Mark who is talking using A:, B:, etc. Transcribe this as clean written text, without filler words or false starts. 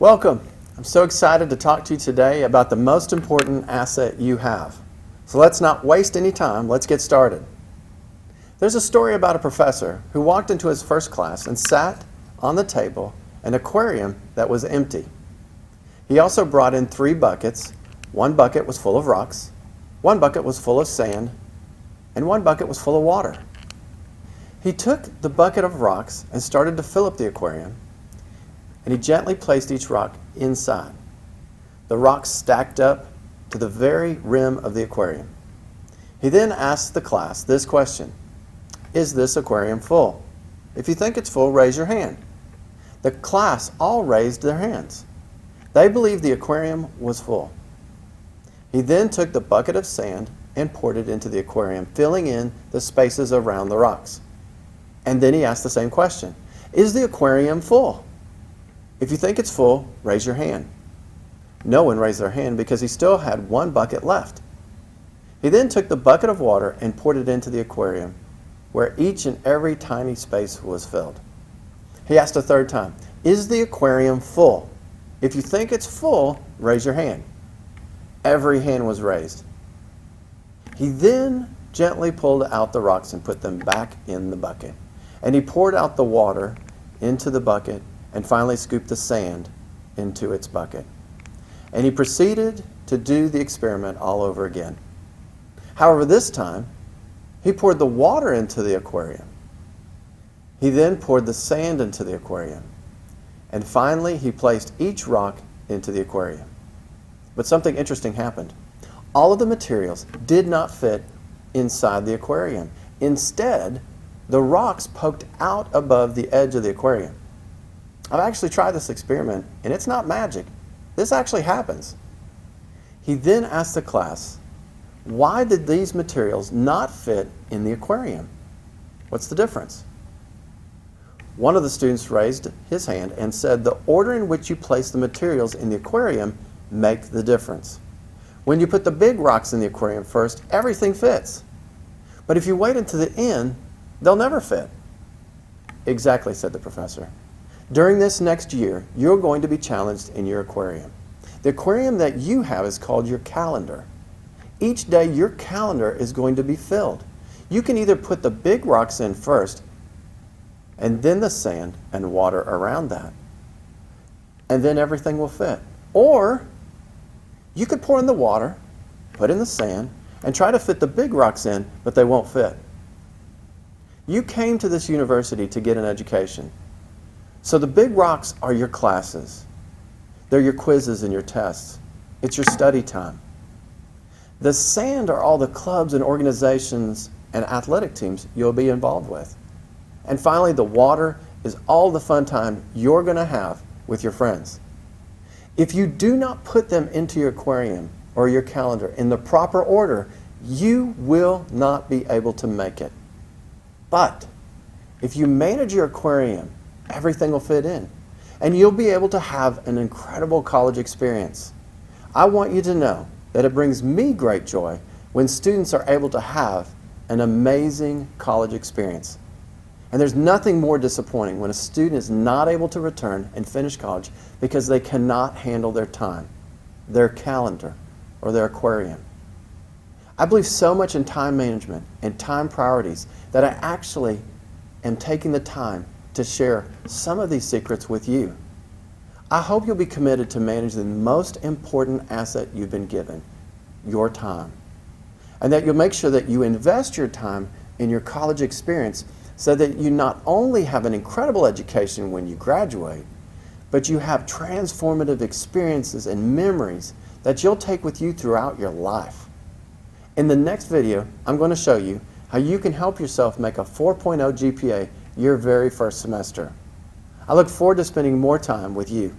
A: Welcome. I'm so excited to talk to you today about the most important asset you have. So let's not waste any time, let's get started. There's a story about a professor who walked into his first class and sat on the table an aquarium that was empty. He also brought in 3 buckets. One bucket was full of rocks, one bucket was full of sand, and one bucket was full of water. He took the bucket of rocks and started to fill up the aquarium, and he gently placed each rock inside. The rocks stacked up to the very rim of the aquarium. He then asked the class this question: is this aquarium full? If you think it's full, raise your hand. The class all raised their hands. They believed the aquarium was full. He then took the bucket of sand and poured it into the aquarium, filling in the spaces around the rocks. And then he asked the same question: is the aquarium full? If you think it's full, raise your hand. No one raised their hand because he still had one bucket left. He then took the bucket of water and poured it into the aquarium, where each and every tiny space was filled. He asked a third time: is the aquarium full? If you think it's full, raise your hand. Every hand was raised. He then gently pulled out the rocks and put them back in the bucket. And he poured out the water into the bucket and finally scooped the sand into its bucket. And he proceeded to do the experiment all over again. However, this time, he poured the water into the aquarium. He then poured the sand into the aquarium. And finally, he placed each rock into the aquarium. But something interesting happened. All of the materials did not fit inside the aquarium. Instead, the rocks poked out above the edge of the aquarium. I've actually tried this experiment, and it's not magic. This actually happens. He then asked the class, why did these materials not fit in the aquarium? What's the difference? One of the students raised his hand and said, the order in which you place the materials in the aquarium make the difference. When you put the big rocks in the aquarium first, everything fits. But if you wait until the end, they'll never fit. Exactly, said the professor. During this next year, you're going to be challenged in your aquarium. The aquarium that you have is called your calendar. Each day, your calendar is going to be filled. You can either put the big rocks in first, and then the sand and water around that, and then everything will fit. Or you could pour in the water, put in the sand, and try to fit the big rocks in, but they won't fit. You came to this university to get an education. So the big rocks are your classes. They're your quizzes and your tests. It's your study time. The sand are all the clubs and organizations and athletic teams you'll be involved with. And finally, the water is all the fun time you're going to have with your friends. If you do not put them into your aquarium or your calendar in the proper order, you will not be able to make it. But if you manage your aquarium, everything will fit in, and you'll be able to have an incredible college experience. I want you to know that it brings me great joy when students are able to have an amazing college experience. And there's nothing more disappointing when a student is not able to return and finish college because they cannot handle their time, their calendar, or their aquarium. I believe so much in time management and time priorities that I actually am taking the time to share some of these secrets with you. I hope you'll be committed to manage the most important asset you've been given, your time. And that you'll make sure that you invest your time in your college experience so that you not only have an incredible education when you graduate, but you have transformative experiences and memories that you'll take with you throughout your life. In the next video, I'm going to show you how you can help yourself make a 4.0 GPA your very first semester. I look forward to spending more time with you.